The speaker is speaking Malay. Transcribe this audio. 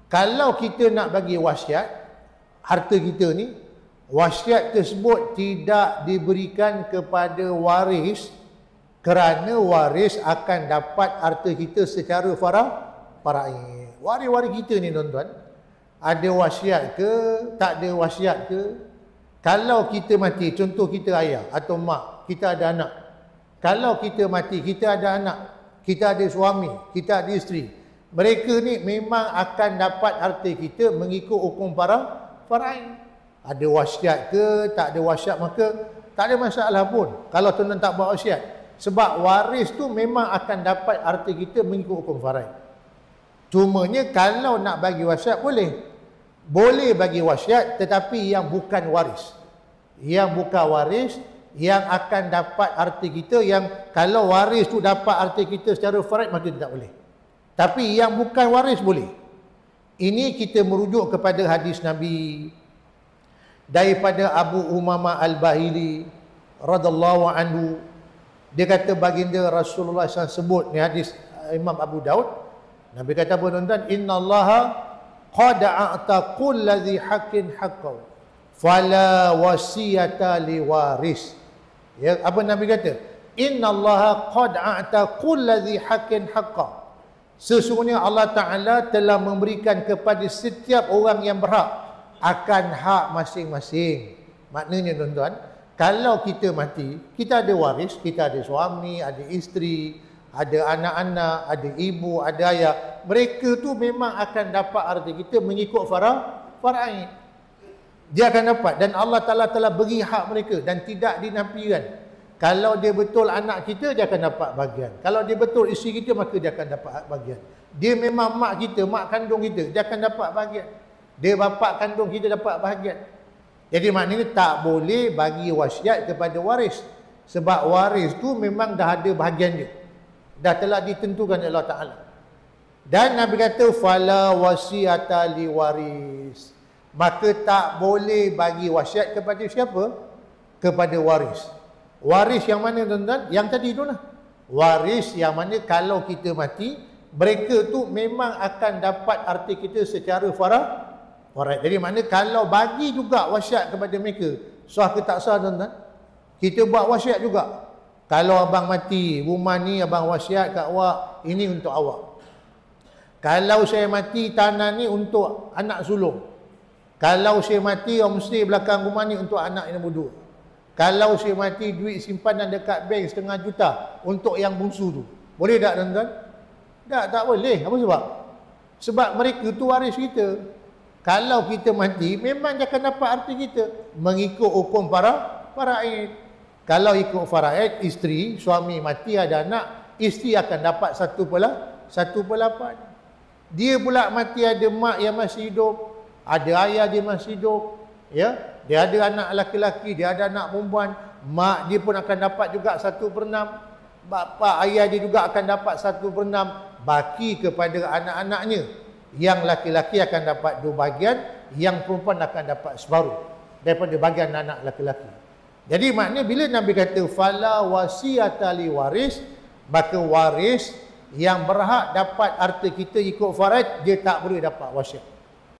Kalau kita nak bagi wasiat, harta kita ni, wasiat tersebut tidak diberikan kepada waris kerana waris akan dapat harta kita secara faraid. Waris-waris kita ni tuan-tuan, ada wasiat ke, tak ada wasiat ke? Kalau kita mati, contoh kita ayah atau mak, kita ada anak. Kalau kita mati, kita ada anak, kita ada suami, kita ada isteri. Mereka ni memang akan dapat harta kita mengikut hukum faraid. Ada wasiat ke, tak ada wasiat, maka tak ada masalah pun kalau tuan-tuan tak buat wasiat. Sebab waris tu memang akan dapat harta kita mengikut hukum faraid. Cumanya kalau nak bagi wasiat boleh bagi wasiat, tetapi yang bukan waris. Yang bukan waris yang akan dapat harta kita, yang kalau waris tu dapat harta kita secara faraid, maka tidak boleh. Tapi yang bukan waris boleh. Ini kita merujuk kepada hadis Nabi daripada Abu Umamah Al-Bahili radhiyallahu anhu. Dia kata baginda Rasulullah SAW sebut, ni hadis Imam Abu Daud. Nabi kata apa tuan-tuan? Innallaha qad a'ta kulladhi haqqin haqqahu fala wasiyata liwaris. Ya, apa Nabi kata? Innallaha qad a'ta kulladhi haqqin haqqahu. Sesungguhnya Allah Ta'ala telah memberikan kepada setiap orang yang berhak akan hak masing-masing. Maknanya tuan-tuan, kalau kita mati, kita ada waris, kita ada suami, ada isteri, ada anak-anak, ada ibu, ada ayah. Mereka tu memang akan dapat harta kita mengikut faraid. Dia akan dapat, dan Allah Ta'ala telah beri hak mereka dan tidak dinafikan. Kalau dia betul anak kita, dia akan dapat bahagian. Kalau dia betul isteri kita, maka dia akan dapat bahagian. Dia memang mak kita, mak kandung kita, dia akan dapat bahagian. Dia bapa kandung kita dapat bahagian. Jadi maknanya tak boleh bagi wasiat kepada waris. Sebab waris tu memang dah ada bahagian dia. Dah telah ditentukan oleh Allah Ta'ala. Dan Nabi kata, fala wasiata li waris. Maka tak boleh bagi wasiat kepada siapa? Kepada waris. Waris yang mana tuan-tuan? Yang tadi tu lah. Waris yang mana kalau kita mati, mereka tu memang akan dapat harta kita secara faraid. Jadi mana kalau bagi juga wasiat kepada mereka, sah ke tak sah tuan-tuan? Kita buat wasiat juga. Kalau abang mati, rumah ni abang wasiat kat awak, ini untuk awak. Kalau saya mati, tanah ni untuk anak sulung. Kalau saya mati, orang mesti belakang rumah ni untuk anak yang nombor 2. Kalau saya mati, duit simpanan dekat bank 500 juta untuk yang bungsu tu. Boleh tak tuan-tuan? Tak boleh. Apa sebab? Sebab mereka tu waris kita. Kalau kita mati, memang dia akan dapat harta kita mengikut hukum faraid. Kalau ikut faraid, isteri, suami mati, ada anak, isteri akan dapat 1/8. Dia pula mati, ada mak yang masih hidup, ada ayah dia masih hidup, ya. Dia ada anak laki-laki, dia ada anak perempuan, mak dia pun akan dapat juga 1/6, bapa ayah dia juga akan dapat 1/6, baki kepada anak-anaknya. Yang laki-laki akan dapat 2 bahagian, yang perempuan akan dapat separuh daripada bahagian anak laki-laki. Jadi maknanya bila Nabi kata fala wasiyata li waris, maka waris yang berhak dapat harta kita ikut faraid, dia tak boleh dapat wasiat.